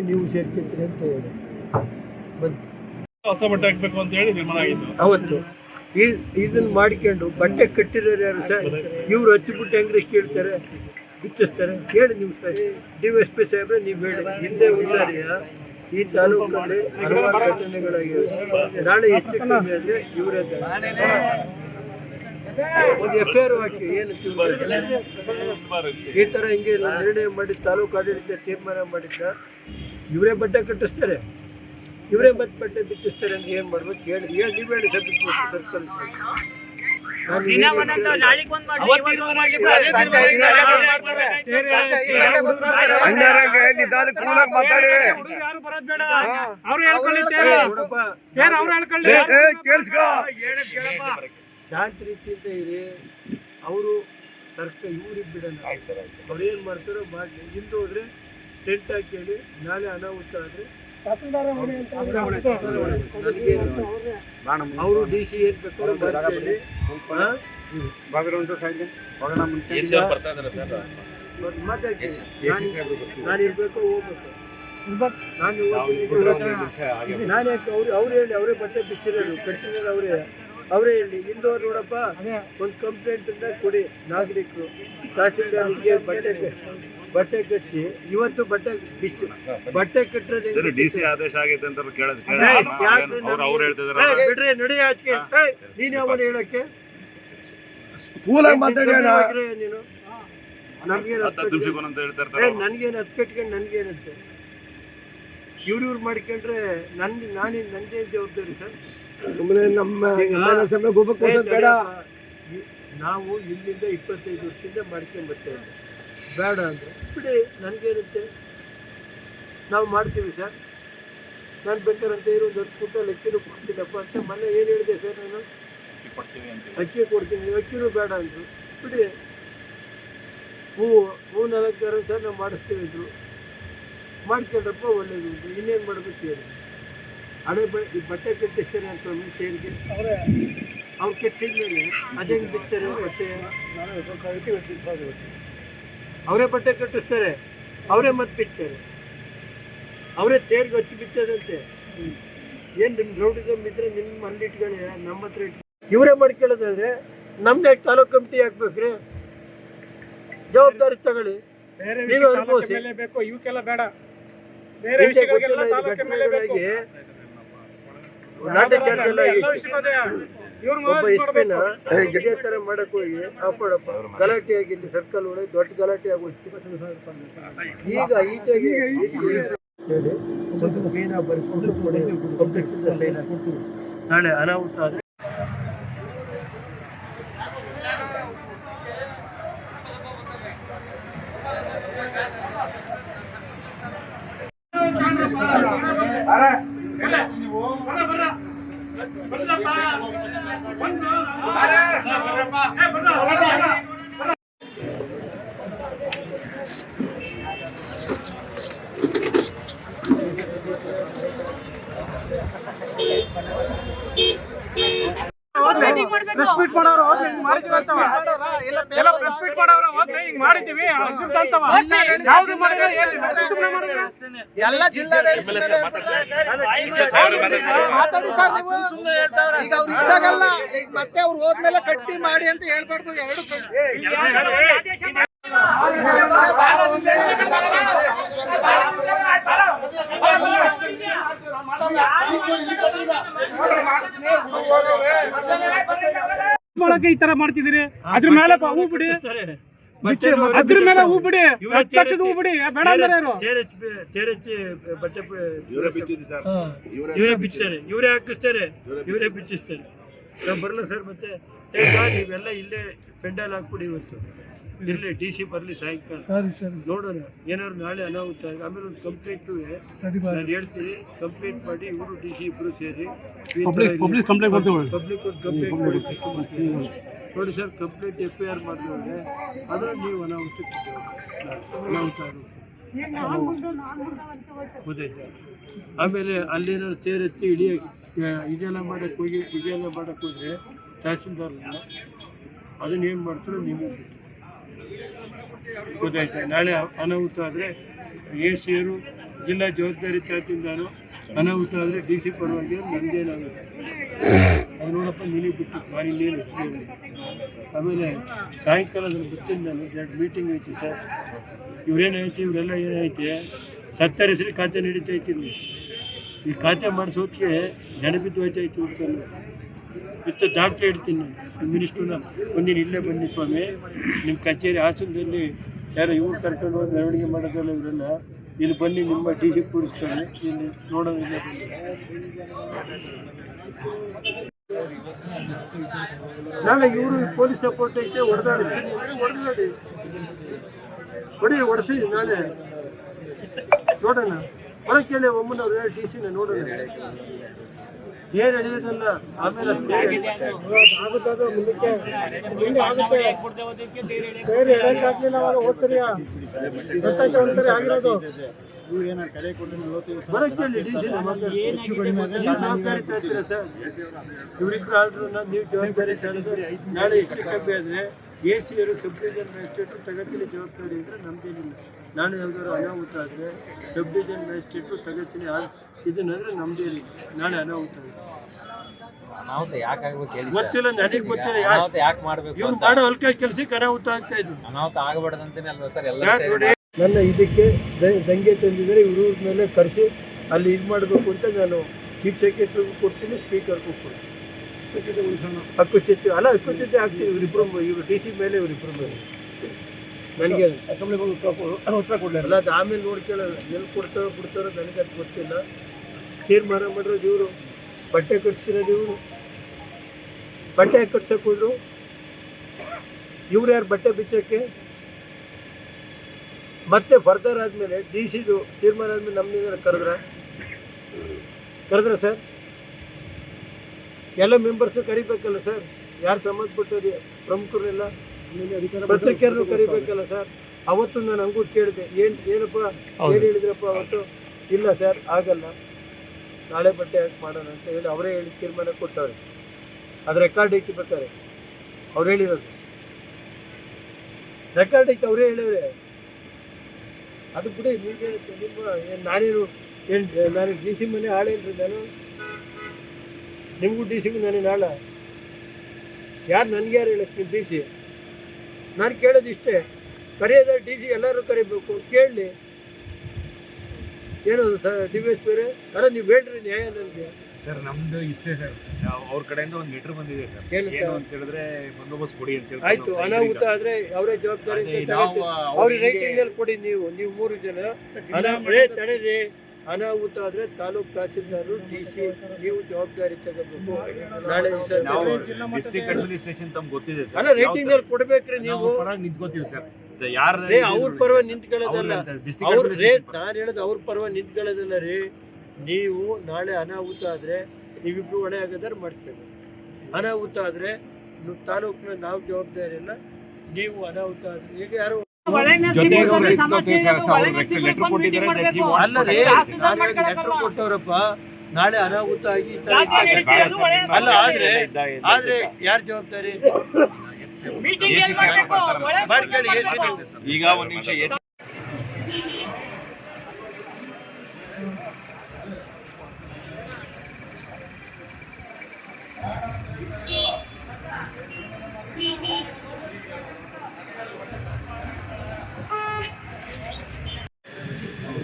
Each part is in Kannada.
ನೀವು ಸೇರ್ಕೊತೀರಿ ಅಂತ ಹೇಳಿ ಹೊಸ ಬಟ್ಟೆ ಹಾಕ್ಬೇಕು ಅಂತ ಹೇಳಿ ನಿರ್ಮಾಣ ಆಗಿದ್ದು ಅವತ್ತು ಇದನ್ನು ಮಾಡಿಕೊಂಡು ಬಟ್ಟೆ ಕಟ್ಟಿರೋರು ಯಾರು ಸರ್? ಇವ್ರು ಹಚ್ಚಿಬಿಟ್ಟು ಹೆಂಗ್ರೆ ಕೇಳ್ತಾರೆ, ಬಿಚ್ಚಿಸ್ತಾರೆ. ಹೇಳಿ ನೀವು ಸರ್, DSP ಸಾಹೇಬ್ರೆ, ನೀವು ಹೇಳಿ. ಹಿಂದೆ ಒಂದ್ಸಾರಿಯ ಈ ತಾಲೂಕಲ್ಲಿ ಹಲವಾರು ಘಟನೆಗಳಾಗಿವೆ. ನಾಳೆ ಹೆಚ್ಚು ಕಮ್ಮಿ ಅಂದರೆ ಇವರೇ ಒಂದು FIR ಹಾಕಿ ಏನು ಈ ಥರ ಹಿಂಗೆ ನಿರ್ಣಯ ಮಾಡಿ ತಾಲೂಕು ಆಡಳಿತ ತೀರ್ಮಾನ ಮಾಡಿದ್ದ. ಇವರೇ ಬಟ್ಟೆ ಕಟ್ಟಿಸ್ತಾರೆ, ಇವರೇ ಮತ್ತೆ ಬಟ್ಟೆ ಬಿಚ್ಚಿಸ್ತಾರೆ ಅಂತ ಏನು ಮಾಡ್ಬೇಕು ಹೇಳಿ. ನೀವು ಹೇಳಿ ಸರ್, ಬಿಚ್ಚಬೇಕು ಸರ್ಕಲ್. ಶಾಂತ ರೀತಿಯಿಂದ ಇರಿ. ಅವರು ಸರ್ಕಾರ ಇವ್ರಿಗೆ ಬಿಡೋಣ, ಅವ್ರು ಏನು ಮಾಡ್ತಾರೋ ಮಾಡಲಿ. ಹಿಂದೆ ಹೋದ್ರೆ ಟೆಂಟ್ ಹಾಕಿ ಹೇಳಿ, ನಾಳೆ ಅನಾಹುತ ಆದರೆ ಅವರು DC ಏನು ಬೇಕಾದ್ರೂ ಮಾಡ್ಕೊಳ್ಳಿ. ನಾನು ಇರ್ಬೇಕು, ಹೋಗ್ಬೇಕು. ನಾನು ಯಾಕೆ ಅವ್ರು ಹೇಳಿ, ಅವರೇ ಬಟ್ಟೆ ಬಿಚ್ಚಿರೋರು, ಕಟ್ಟಿರೋರು ಅವರೇ ಹೇಳಿ. ಇಂದೋರು ನೋಡಪ್ಪ, ಒಂದು ಕಂಪ್ಲೇಂಟ್ ಕೊಡಿ ನಾಗರಿಕರು. ತಹಸೀಲ್ದಾರ್ ಹಿಂಗೆ ಬಟ್ಟೆ ಕಟ್ಟಿಸಿ ಇವತ್ತು ಬಟ್ಟೆ ಕಟ್ಟಿರೋದು DC ಆದೇಶ ಆಗೈತೆ ಅಂತ ಬಿಡ್ರಿ, ನಡಿ ಆಚೆ. ನೀನು ಅವನು ಹೇಳಕ್ಕೆ ನೀನು ನಮ್ಗೇನು ನನ್ಗೇನು ಅದು ಕಟ್ಕೊಂಡು ನನ್ಗೇನಂತೆ ಇವ್ರು ಮಾಡ್ಕೊಂಡ್ರೆ ನಂದೇ ಜವಾಬ್ದಾರಿ ಸರ್. ನಾವು ಇಲ್ಲಿಂದ 25 ವರ್ಷದಿಂದ ಮಾಡ್ಕೊಂಡ್ಬರ್ತೇವೆ. ಬೇಡ ಅಂದರೆ ಬಿಡಿ, ನನಗೇನಿರುತ್ತೆ, ನಾವು ಮಾಡ್ತೀವಿ ಸರ್. ನಾನು ಬೇಕಾರಂತ ಇರೋ ಒಂದು 10 ಕ್ವಿಂಟಲ್ ಅಕ್ಕಿನೂ ಕೊಡ್ತೀನಪ್ಪ ಅಂತ ಮೊನ್ನೆ ಏನು ಹೇಳಿದೆ ಸರ್, ನಾನು ಅಕ್ಕಿ ಕೊಡ್ತೀನಿ, ಅಕ್ಕಿನೂ ಬೇಡ ಅಂದರು. ಬಿಡಿ, ಹೂವು ಅಲಂಕಾರ ಸರ್ ನಾವು ಮಾಡಿಸ್ತೀವಿ ಇದ್ರು, ಮಾಡ್ಕೊಂಡ್ರಪ್ಪ ಒಳ್ಳೇದು. ಇನ್ನೇನು ಮಾಡಬೇಕು ಹೇಳಿ. ಹಳೆ ಬಟ್ಟೆ ಕಟ್ಟಿಸ್ತಾರೆ ಅಂತ ಸ್ವಾಮಿ ಚೇರಿಗೆ. ಅವ್ರು ಕೆಟ್ಟಿಸಿದ್ಮೇಲೆ ಅದೇನು ಬಿಡ್ತಾರೆ ಬಟ್ಟೆ? ಅವರೇ ಬಟ್ಟೆ ಕಟ್ಟಿಸ್ತಾರೆ, ಅವರೇ ಮತ್ತೆ ಬಿಡ್ತಾರೆ, ಅವರೇ ತೇರ್ಗೆ ಹಚ್ಚಿ ಬಿಚ್ಚದಂತೆ. ಏನು ನಿಮ್ಮ ರೌಡಿಸಮ್ ಇದ್ರೆ ನಿಮ್ಮ ಅಲ್ಲಿ ಇಟ್ಕೊಳ್ಳಿ, ನಮ್ಮ ಹತ್ರ ಇವರೇ ಮಾಡ್ಕೊಳ್ಳೋದಾದ್ರೆ ನಮ್ಗೆ ತಾಲೂಕು ಕಮಿಟಿ ಹಾಕ್ಬೇಕ್ರಿ. ಜವಾಬ್ದಾರಿ ತಗೊಳ್ಳಿ, ನೀವು ಅನುಭವಿಸಿ. ಘಟನೆಗಳಾಗಿ ನಾಟ್ಯ ಚರ್ಚೆಲ್ಲ ಒಬ್ಬ ಇಸ್ಪಿನ ಇದೇ ಥರ ಮಾಡಕ್ಕೆ ಹೋಗಿ ಕಾಪಾಡಪ್ಪ ಗಲಾಟೆಯಾಗಿ ಇಲ್ಲಿ ಸರ್ಕಲ್ ಒಳಗೆ ದೊಡ್ಡ ಗಲಾಟೆ ಆಗೋಯ್ತು. ಈಗ ಈಚೆಗೆ ಹೇಳಿ ಒಂದು ಮೀನ ಬರೆಸ್ಕೊಂಡು ಕೊಡಿ, ಪಬ್ಲಿಕ್ಕಿಂದ ಸೈನ್ ಹಾಕಿ. ನಾಳೆ ಅನಾಹುತ ಆದರೆ ಪ್ರೆಸ್ ಮೀಟ್ ಮಾಡೋರು ಎಲ್ಲ ಪ್ರೆಸ್ ಮೀಟ್ ಮಾಡೋರು ಹೋದ್ರೆ ಹಿಂಗ್ ಮಾಡಿದೀವಿ ಎಲ್ಲ ಈಗ ಅವ್ರು ಇದ್ದಾಗಲ್ಲ, ಮತ್ತೆ ಅವ್ರು ಹೋದ್ಮೇಲೆ ಕಟ್ಟಿ ಮಾಡಿ ಅಂತ ಹೇಳ್ಬಾರ್ದು. ಈ ತರ ಮಾಡ್ತಿದ್ದೀರಿ, ಅದ್ರ ಮೇಲೆ ಹೂ ಬಿಡಿ, ಅದ್ರ ಮೇಲೆ ಹೂ ಬಿಡಿ, ಹೂ ಬಿಡಿ, ಬೇಡ ಅಂದ್ರೆ ಬಟ್ಟೆ ಇವರೇ ಬಿಚ್ಚಿಸ್ತಾರೆ, ಇವರೇ ಹಾಕಿಸ್ತಾರೆ, ಇವರೇ ಬಿಚ್ಚಿಸ್ತಾರೆ. ನಾವು ಬರಲ್ಲ ಸರ್. ಮತ್ತೆ ನೀವೆಲ್ಲ ಇಲ್ಲೇ ಪೆಂಡಾಲ್ ಹಾಕ್ಬಿಡಿ, ಇವತ್ತು ಇರಲಿ, DC ಬರಲಿ ಸಾಯಂಕಾಲ ನೋಡೋಣ. ಏನಾದ್ರು ನಾಳೆ ಅನಾಹುತ ಆಮೇಲೆ ಒಂದು ಕಂಪ್ಲೇಂಟು ನಾನು ಹೇಳ್ತೀನಿ, ಕಂಪ್ಲೇಂಟ್ ಮಾಡಿ ಇವರು DC ಇಬ್ಬರು ಸೇರಿ ಪಬ್ಲಿಕ್ ಕಂಪ್ಲೇಂಟ್ ನೋಡಿ ಸರ್. ಕಂಪ್ಲೇಂಟ್ FIR ಮಾಡಿದ್ರೆ ಅದನ್ನು ನೀವು ಅನಾಹುತ ಗೊತ್ತಾಯ್ತಾ? ಆಮೇಲೆ ಅಲ್ಲೇನಾದ್ರು ತೇರೆತ್ತಿ ಇದೆಲ್ಲ ಮಾಡಕ್ಕೆ ಹೋದರೆ ತಹಸೀಲ್ದಾರ್ನ ಅದನ್ನ ಏನು ಮಾಡ್ತಾರೋ ನೀವು ಗೊತ್ತಾಯ್ತಾ? ನಾಳೆ ಅನಾಹುತ ಆದರೆ AC ಜಿಲ್ಲಾ ಜವಾಬ್ದಾರಿ ತಗೊಳ್ತೀನಿ ನಾನು. ಅನಾಹುತ ಆದರೆ ಡಿ ಸಿ ಪರವಾಗಿ ನಮ್ದೇನಾಗುತ್ತೆ ಅದು ನೋಡಪ್ಪ ನೀನೇ ಬಿಟ್ಟು ನಾನು ಇನ್ನೇನು ಹೆಚ್ಚಿಗೆ. ಆಮೇಲೆ ಸಾಯಂಕಾಲದಲ್ಲಿ ಬರ್ತೀನಿ ನಾನು. 2 ಮೀಟಿಂಗ್ ಐತಿ ಸರ್. ಇವ್ರೇನೈತಿ ಇವರೆಲ್ಲ ಏನೈತೆ ಸತ್ತರ ಹೆಸರು ಖಾತೆ ನಡೀತೈತಿ ಇಲ್ಲಿ. ಈ ಖಾತೆ ಮಾಡಿಸೋದಕ್ಕೆ ಹೆಣಬಿದ್ದು ಹೋಯ್ತೈತಿ ಹುಡ್ಕೊಂಡು ಇತ್ತು ದಾಖಲೆ ಇಡ್ತೀನಿ ನಾನು. ಮಿನಿಸ್ಟ್ರನ್ನ ಒಂದಿನ ಇಲ್ಲೇ ಬನ್ನಿ ಸ್ವಾಮಿ, ನಿಮ್ಮ ಕಚೇರಿ ಹಾಸನದಲ್ಲಿ ಯಾರೋ ಇವ್ರು ಕರ್ಕೊಂಡು ಹೋಗಿ ಮೆರವಣಿಗೆ ಮಾಡೋದಲ್ಲ ಇವರೆಲ್ಲ, ಇಲ್ಲಿ ಬನ್ನಿ ನಿಮ್ಮ ಡಿ ಸಿ ಕೂರಿಸ್ಕೊಂಡು ಇಲ್ಲಿ ನೋಡೋದಿಲ್ಲ ಬನ್ನಿ. ನಾಳೆ ಇವರು ಪೊಲೀಸ್ ಸಪೋರ್ಟ್ ಐತೆ ಹೊಡೆದಾಡಿಸ್ತೀನಿ ಅಂದರೆ ಹೊಡೆದಾಡಿ ಹೊಡಿಸಿ ನಾಳೆ ನೋಡೋಣ. ಹೊರಕ್ಕೆ ಒಮ್ಮನವ್ರು ಡಿ ಸಿನ ನೋಡೋಣ. ತೇರು ಎಳೆಯೋದಲ್ಲ, ಆಮೇಲೆ ಆಗುತ್ತದು ಮುಂದಕ್ಕೆ ಮುಂದೆ ಆಗುತ್ತೆ. ಸೇರಿ ಎಳೆಯಕ್ಕಾಗ್ಲಿಲ್ಲ ಅವಾಗ ಒಂದ್ಸರಿ ಆಗಿರೋದು. ಬರಕ್ಕೆ ಡಿ ಸಿ ನೀವು ಜವಾಬ್ದಾರಿ ತರ್ತೀರಾ ಸರ್? ಇವರಿಬ್ಬರು ಆರ್ಡ್ರನ್ನ ನೀವು ಜವಾಬ್ದಾರಿ ತಗೊಂಡ್ರೆ ನಾಳೆ ಹೆಚ್ಚು ಕಮ್ಮಿ ಆದರೆ ಎ ಸಿ ಅವರು ಸಬ್ ಡಿವಿಷನ್ ಮ್ಯಾಜಿಸ್ಟ್ರೇಟರು ತಗೋತೀನಿ ಜವಾಬ್ದಾರಿ ಇದ್ದರೆ ನಮ್ದೇನಿಲ್ಲ. ನಾನು ಯಾವ್ದಾದ್ರು ಅನಾಹುತ ಆದರೆ ಸಬ್ ಡಿವಿಷನ್ ಮ್ಯಾಜಿಸ್ಟ್ರೇಟರು ತಗೋತೀನಿ ಇದನ್ನಂದ್ರೆ ನಮ್ದೇನಿಲ್ಲ. ನಾಳೆ ಅನಾಹುತ ಗೊತ್ತಿಲ್ಲ, ನನಗೆ ಗೊತ್ತಿಲ್ಲ ಯಾಕೆ ಮಾಡ್ಬೇಕು. ಇವ್ರು ಮಾಡೋ ಹೊಲ್ಕ ಕೆಲಸಕ್ಕೆ ಅನಾಹುತ ಆಗ್ತಾ ಇದ್ದು. ಸರ್ ನೋಡಿ, ನನ್ನ ಇದಕ್ಕೆ ದಂಗೆ ತಂದಿದ್ದಾರೆ. ಇವ್ರ ಮೇಲೆ ಕರೆಸಿ ಅಲ್ಲಿ ಇದು ಮಾಡಬೇಕು ಅಂತ ನಾನು ಚೀಫ್ ಸೆಕ್ರೆಟರಿಗೂ ಕೊಡ್ತೀನಿ, ಸ್ಪೀಕರ್ಗೂ ಕೊಡ್ತೀನಿ. ಹಕ್ಕುಚ್ಯುತಿ ಆಗ್ತೀನಿ ಇವರಿಬ್ಬರು, ಇವರು ಡಿ ಸಿ ಮೇಲೆ ಇವರಿಬ್ಬರ ಮೇಲೆ. ನನಗೆ ಉತ್ತರ ಕೊಡಲಿಲ್ಲ. ಅಲ್ಲ, ಅದು ಆಮೇಲೆ ನೋಡ್ಕೊಳ್ಳೋಣ. ಎಲ್ಲಿ ಕೊಡ್ತಾರೋ ಬಿಡ್ತಾರೋ ನನಗೆ ಅದು ಗೊತ್ತಿಲ್ಲ. ತೀರ್ಮಾನ ಮಾಡಿರೋದು ಇವರು, ಬಟ್ಟೆ ಕಟ್ಸಿರೋದು ಇವರು. ಬಟ್ಟೆ ಕಟ್ಸಕ್ಕೆ ಹೋದ್ರು ಇವ್ರು. ಯಾರು ಬಟ್ಟೆ ಬಿಚ್ಚಕ್ಕೆ? ಮತ್ತೆ ಫರ್ದರ್ ಆದಮೇಲೆ ಡಿ ಸಿದು ತೀರ್ಮಾನ ಆದಮೇಲೆ ನಮ್ಮನ್ನ ಕರೆದ್ರ ಸರ್? ಎಲ್ಲ ಮೆಂಬರ್ಸು ಕರಿಬೇಕಲ್ಲ ಸರ್? ಯಾರು ಸಂಬಂಧಪಟ್ಟವ್ರು ಪ್ರಮುಖರೆಲ್ಲ ಪತ್ರಿಕೆಯವ್ರನ್ನು ಕರಿಬೇಕಲ್ಲ ಸರ್? ಅವತ್ತು ನಾನು ಹಂಗೂ ಕೇಳಿದೆ, ಏನಪ್ಪ ಏನು ಹೇಳಿದ್ರಪ್ಪ ಅವತ್ತು? ಇಲ್ಲ ಸರ್ ಆಗಲ್ಲ, ನಾಳೆ ಬಟ್ಟೆ ಹಾಕಿ ಮಾಡೋಣ ಅಂತ ಹೇಳಿ ಅವರೇ ಹೇಳಿ ತೀರ್ಮಾನ ಕೊಟ್ಟವ್ರೆ. ಅದು ರೆಕಾರ್ಡ್ ಐತಿ ಬೇಕಾರೆ, ಅವ್ರು ಹೇಳಿರೋದು ರೆಕಾರ್ಡ್ ಐತೆ, ಅವರೇ ಹೇಳಿವ್ರೆ. ಅದು ಬಿಡಿ, ನೀವು ಹೇಳುತ್ತೆ ನಿಮ್ಮ ನಾನು ಡಿ ಸಿ ಮನೆ ಆಳೇನ್ರಿ ನಾನು? ನಿಮಗೂ ಡಿ ಸಿಗೂ ನಾನೇನು ಆಳ? ಯಾರು ನನಗೆ ಯಾರು ಹೇಳಕ್ಕೆ ನೀವು ಡಿ ಸಿ? ನಾನು ಕೇಳೋದು ಇಷ್ಟೇ, ಕರೆಯೋದ ಡಿ ಸಿ ಎಲ್ಲರೂ ಕರಿಬೇಕು, ಕೇಳಲಿ. ಏನದು ಸರ್ ಡಿ ವಿ ಎಸ್ ಬೇರೆ? ಅಲ್ಲ, ನೀವು ಬೇಡ್ರಿ ನ್ಯಾಯ ನನಗೆ. ಸರ್ ನಮ್ದು ಇಷ್ಟೇ ಸರ್, ಅವ್ರ ಕಡೆಯಿಂದ ಒಂದು ಲೆಟರ್ ಬಂದಿದೆ ಸರ್. ಏನು ಅಂತ ಹೇಳಿದ್ರೆ ಬಂದೋಬಸ್ತ್ ಕೊಡಿ ಅಂತ ಹೇಳಿ. ಆಯ್ತು, ಅನಾಹುತ ಆದ್ರೆ ಅವರೇ ಜವಾಬ್ದಾರಿ ಅವ್ರಿಗೆ ರೈಟಿಂಗ್ ಅಲ್ಲಿ ಕೊಡಿ. ನೀವು 3 ಜನ ತಡೆರಿ. ಅನಾಹುತ ಆದ್ರೆ ತಾಲೂಕ್ ತಹಸೀಲ್ದಾರರು, ಡಿ ಸಿ, ನೀವು ಜವಾಬ್ದಾರಿ ತಗೋಬೇಕು. ನಾಳೆ ಡಿಸ್ಟ್ರಿಕ್ಟ್ ಅಡ್ಮಿನಿಸ್ಟ್ರೇಷನ್ ತಮ್ಗೆ ಗೊತ್ತಿದೆ ಸರ್. ಅಲ್ಲ, ರೈಟಿಂಗ್ ಅಲ್ಲಿ ಕೊಡ್ಬೇಕ್ರಿ. ನೀವು ನಿಂತ್ಕೋತೀವಿ ಸರ್. ಅವ್ರ ಪರವಾಗಿ ನಿಂತ್ಕೊಳ್ಳೋದಲ್ಲ ಅವ್ರು ರೇ. ನಾನು ಹೇಳೋದು ಅವ್ರ ಪರವಾಗಿ ನಿಂತ್ಕೊಳ್ಳೋದಲ್ಲ ರೀ. ನೀವು ನಾಳೆ ಅನಾಹುತ ಆದರೆ ನೀವಿಬ್ರು ಹೊಣೆ ಆಗೋದಾರು ಮಾಡ್ಕೊಳ್ಳಿ. ಅನಾಹುತ ಆದರೆ ತಾಲೂಕಿನ ನಾವು ಜವಾಬ್ದಾರಿ ಇಲ್ಲ. ನೀವು ಅನಾಹುತ ಆದರೆ ಈಗ ಯಾರು ಅಲ್ಲ ರೀ, ನಾನು ಲೆಟರ್ ಕೊಟ್ಟವ್ರಪ್ಪ. ನಾಳೆ ಅನಾಹುತ ಆಗಿ ಅಲ್ಲ ಆದ್ರೆ ಯಾರು ಜವಾಬ್ದಾರಿ ಮಾಡ್ಕೊಳ್ಳಿ. ಈಗ ಒಂದು ನಿಮಿಷ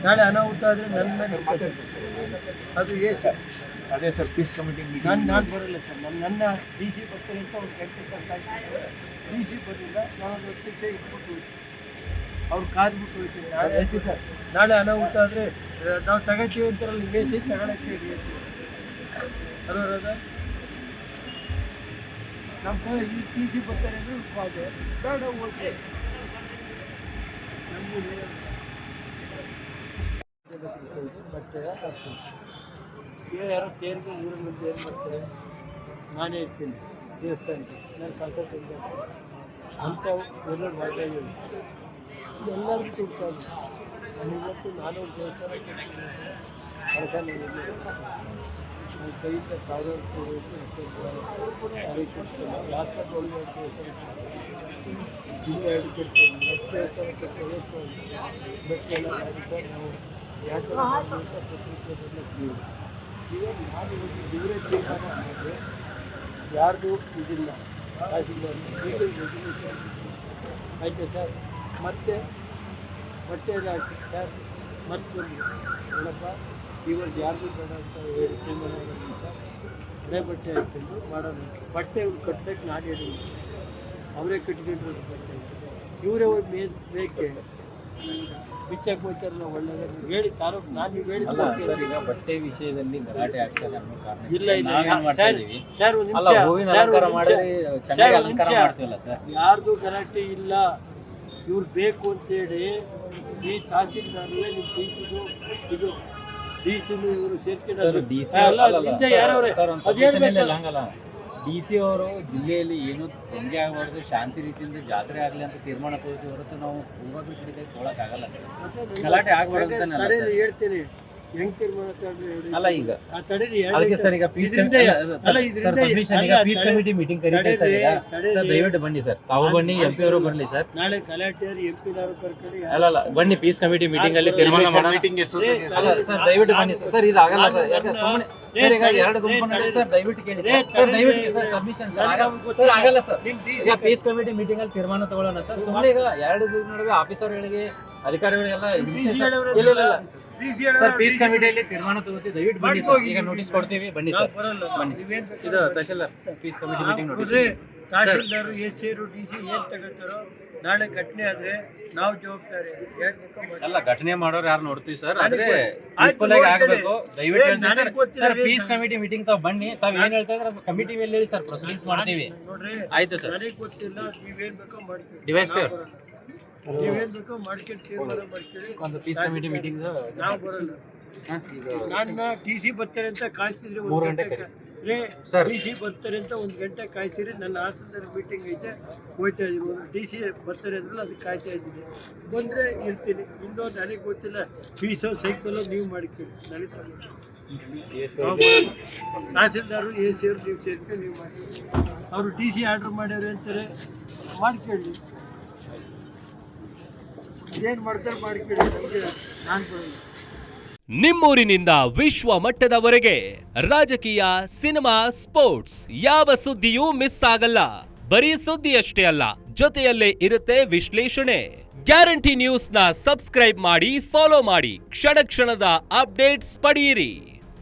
ನಾಳೆ ಅನಾಹುತ ಆದರೆ ನನ್ನ ಮೇಲೆ ಅದು ಅದೇ ಸರ್, ಪೀಸ್ ಕಮಿಟಿ ನಾನು ಬರಲ್ಲ ಸರ್. ನನ್ನ ಡಿ ಸಿ ಬರ್ತಾರೆ ಅಂತ ಅವ್ರು ಕಾಯಿಸಿದ್ರು. ಡಿ ಸಿ ಬರಲಿಲ್ಲ. ನಾನು 10 ನಿಮಿಷ ಇಟ್ಬಿಟ್ಟು ಅವ್ರು ಕಾದ್ಬಿಟ್ಟು ಹೋಗ್ತೀನಿ. ನಾಳೆ ಅನಾಹುತ ಆದರೆ ನಾವು ತಗೋತೀವಿ ಅಂತಾರಲ್ಲ, ಎ ಸಿ ತಗೊಳಕ್ಕೆ ಡಿ ಸಿ ಅರೋದ ನಮ್ಮ ಈ ಟಿ ಸಿ ಬರ್ತಾರೆ ಅಂದರೆ ಅದೇ ಬೇಡ ಹೋಗಿ ನಮಗೆ ಬಟ್ಟೆ ಹಾಕ್ತೀನಿ. ಯಾರೋ ತೇರಿಗೆ ಊರಲ್ಲಿ ಏನು ಮಾಡ್ತಾರೆ, ನಾನೇ ಇರ್ತೀನಿ ದೇವಸ್ಥಾನಕ್ಕೆ. ನಾನು ಕಳ್ಸ ತಂದೆ ಅಂಥವು ಎಲ್ಲರೂ ಮಾಡ್ತಾ ಇದ್ದೀನಿ. ಎಲ್ಲರಿಗೂ ಕೊಡ್ತಾರೆ. ನಾನು ಇವತ್ತು 400 ದೇವಸ್ಥಾನಕ್ಕೆ ಕಳಸ ನನ್ನ ಕೈಯಿಂದ 1000 ಕೊಡಬೇಕು. ಹಾಸ್ಪಿಟ್ಲ್ ಒಳಗೆ ಜಿಲ್ಲೆ 2 ಕೊಡ್ತೀನಿ. ನೆಕ್ಸ್ಟ್ ದೇವಸ್ಥಾನಕ್ಕೆ ಬಟ್ಟೆ ಎಲ್ಲ ಮಾಡಿ ಸರ್ ನಾವು ಇವರೇ ತೀರ್ಮಾನ ಮಾಡಿದ್ರೆ ಯಾರ್ದು ಇದಿಲ್ಲ ಆಯ್ತಾ ಸರ್. ಮತ್ತೆ ಬಟ್ಟೆ ಎಲ್ಲ ಹಾಕಿ ಸರ್ ಮತ್ತೆ ಬಂದು ನೋಡಪ್ಪ ಇವಾಗ ಯಾರ್ದು ಬೇಡ ಅಂತ ಹೇಳಿ ತೀರ್ಮಾನ ಮಾಡಿದ್ವಿ ಸರ್. ಹಳೆ ಬಟ್ಟೆ ಹಾಕ್ಕೊಂಡು ಮಾಡೋಣ. ಬಟ್ಟೆ ಇವ್ರು ಕಟ್ಸೋಕ್ಕೆ ನಾನು ಹೇಳಿಲ್ಲ, ಅವರೇ ಕಟ್ಕೊಂಡ್ರು ಬಟ್ಟೆ. ಇವರೇ ಹೋಗಿ ಬೇಕೆ ಬಿಚ್ಚಕ್ಕೆ ಹೋಗ್ತಾರಲ್ಲ ಒಳ್ಳೆಯದ ಹೇಳಿ ತಾರೋ ನಾನು ನೀವು ಹೇಳಿ ಈಗ ಬಟ್ಟೆ ವಿಷಯದಲ್ಲಿ ಗಲಾಟೆ ಆಗ್ತದೆ ಅನ್ನೋ ಕಾರಣ ಇಲ್ಲ ಸರ್ ಒಂದು ಯಾರ್ದು ಗಲಾಟೆ ಇಲ್ಲ. ಇವ್ರು ಬೇಕು ಅಂತೇಳಿ ಈ ತಹಸೀಲ್ದಾರಲ್ಲೇ ನಿಮ್ಮ ಡಿಸಿದು ಇದು ಡಿಸಿನು ಇವರು ಸೇರ್ಕೊಂಡು DC ಅವರು ಜಿಲ್ಲೆಯಲ್ಲಿ ಏನು ತೊಂದರೆ ಆಗಬಾರ್ದು, ಶಾಂತಿ ರೀತಿಯಿಂದ ಜಾತ್ರೆ ಆಗಲಿ ಅಂತ ತೀರ್ಮಾನ ತಗೋತೀವಿ ಹೊರತು ನಾವು ಹೋಗೋದು ಕಡೆ ತೊಗೊಳಕ್ಕಾಗಲ್ಲ ಸರ್. ಗಲಾಟೆ ಆಗ್ಬಾರ್ದು ಅಂತ ಹೇಳ್ತೀನಿ. ಹೆಂಗ್ ತೀರ್ಮಾನ ಅಲ್ಲ ಈಗ ಅದಕ್ಕೆ ಸರ್ ಈಗ ಪೀಸ್ ಕಮಿಟಿ ಮೀಟಿಂಗ್ ಕರೀತಾರೆ ಸರ್. ಈಗ ಸರ್ ದಯವಿಟ್ಟು ಬನ್ನಿ ಸರ್, ತಾವು ಬನ್ನಿ, MP ಅವರು ಬರಲಿ ಸರ್. ನಾಳೆ ಗಲಾಟೆಯವರು MP ಕರ್ಕೊಂಡು ಅಲ್ಲ ಬನ್ನಿ, ಪೀಸ್ ಕಮಿಟಿ ಮೀಟಿಂಗ್ ಅಲ್ಲಿ ತೀರ್ಮಾನ ಮಾಡೋಣ. ಅಲ್ಲ ಸರ್ ದಯವಿಟ್ಟು ಬನ್ನಿ ಸರ್, ಇದು ಆಗಲ್ಲ ಸರ್. ಯಾಕೆ ಸುಮ್ಮನೆ ಸರ್ ಈಗ ಎರಡು ಗುಂಪು ನೋಡಿ ಸರ್, ದಯವಿಟ್ಟು ಕೇಳಿ ಸರ್, ದಯವಿಟ್ಟು ಸರ್ ಸಬ್ಮಿಷನ್ ಸರ್ ಆಗಲ್ಲ ಸರ್. ಈಗ ಪೀಸ್ ಕಮಿಟಿ ಮೀಟಿಂಗ್ ಅಲ್ಲಿ ತೀರ್ಮಾನ ತಗೊಳ್ಳೋಣ ಸರ್. ಸುಮ್ಮನೆ ಈಗ ಎರಡು ನಡುವೆ ಆಫೀಸರ್ಗಳಿಗೆ ಅಧಿಕಾರಿಗಳಿಗೆಲ್ಲ ಸರ್ ಪೀಸ್ ಕಮಿಟಿಯಲ್ಲಿ ತೀರ್ಮಾನ ತಗೋತೀವಿ, ದಯವಿಟ್ಟು ಬನ್ನಿ ಸರ್. ಈಗ ನೋಟಿಸ್ ಕೊಡ್ತೀವಿ, ಬನ್ನಿ ಸರ್, ಬನ್ನಿ. ಇದು tahsildar peace committee meeting notice. Tahsildar ಎಸಿರು DC ಏನ್ ತಗೋತಾರೋ ನಾಳೆ ಘಟನೆ ಆದ್ರೆ ನಾವು ಜವಾಬ್ದಾರಿ. ಅಲ್ಲ ಘಟನೆ ಮಾಡೋರು ಯಾರು ನೋಡ್ತೀವಿ ಸರ್, ಆದ್ರೆ ಪೀಸ್ಫುಲ್ ಆಗಿ ಆಗ್ಬೇಕು, ದಯವಿಟ್ಟು ಹೇಳ್ತೀವಿ sir. Sir piece committee meeting ತಾವ್ ಬನ್ನಿ, ತಾವ್ ಏನ್ ಹೇಳ್ತಾ ಇದ್ರೆ ಕಮಿಟಿ ಮೇಲೆ ಹೇಳಿ ಸರ್, ಪ್ರೊಸೀಡಿಂಗ್ಸ್ ಮಾಡ್ತೀವಿ. ಆಯ್ತು ಸರ್. ನನಗೆ ಗೊತ್ತಿಲ್ಲ, ನೀವೇನ್ ಬೇಕೋ ಮಾಡ್ತೀವಿ. ಡಿವೈಸ್ ಪೇ ನೀವೇನ್ ಬೇಕೋ ಮಾಡ್ಕೊಂಡು ತೀರ್ಮಾನ ಮಾಡ್ಕೊಳ್ಳಿ. ಒಂದು ಪೀಸ್ ಕಮಿಟಿ ಮೀಟಿಂಗ್ ನಾವು ಬರಲ್ಲ. ನನ್ನ DC ಬರ್ತಾರೆ ಅಂತ ಕಾಯಿಸಿದ್ರೆ 3 ಗಂಟೆ ಸರ್. DC ಬರ್ತಾರೆ ಅಂತ 1 ಗಂಟೆ ಕಾಯಿಸಿರಿ. ನನ್ನ ಹಾಸನದಲ್ಲಿ ಮೀಟಿಂಗ್ ಐತೆ, ಹೋಗ್ತಾ ಇದ್ದೀನಿ. DC ಬರ್ತಾರೆ ಅಂದ್ರಲ್ಲ, ಅದಕ್ಕೆ ಕಾಯ್ತಾ ಇದ್ದೀನಿ. ಬಂದರೆ ಇರ್ತೀನಿ. ಇನ್ನೊಂದು ನನಗೆ ಗೊತ್ತಿಲ್ಲ, ಫೀಸೋ ಸೈಕಲೋ ನೀವು ಮಾಡಿಕೊಳ್ಳಿ, ನನಗೆ ತಹಸೀಲ್ದಾರು ಎಸಿಯವರು ನೀವು ಸೇರ್ಕೊಂಡು ನೀವು ಮಾಡಿ. ಅವರು DC ಆರ್ಡ್ರ್ ಮಾಡ್ಯಾರ ಅಂತಾರೆ, ಮಾಡ್ಕೊಳ್ಳಿ. ಏನು ಮಾಡ್ತಾರೆ ಮಾಡ್ಕೊಳ್ಳಿ, ನಮಗೆ ನಾನು ಬರೋಲ್ಲ. ನಿಮ್ಮೂರಿನಿಂದ ವಿಶ್ವ ಮಟ್ಟದವರೆಗೆ ರಾಜಕೀಯ, ಸಿನಿಮಾ, ಸ್ಪೋರ್ಟ್ಸ್ ಯಾವ ಸುದ್ದಿಯೂ ಮಿಸ್ ಆಗಲ್ಲ. ಬರೀ ಸುದ್ದಿಯಷ್ಟೇ ಅಲ್ಲ, ಜೊತೆಯಲ್ಲೇ ಇರುತ್ತೆ ವಿಶ್ಲೇಷಣೆ. ಗ್ಯಾರಂಟಿ ನ್ಯೂಸ್ನ ಸಬ್ಸ್ಕ್ರೈಬ್ ಮಾಡಿ, ಫಾಲೋ ಮಾಡಿ, ಕ್ಷಣ ಕ್ಷಣದ ಅಪ್ಡೇಟ್ಸ್ ಪಡೆಯಿರಿ.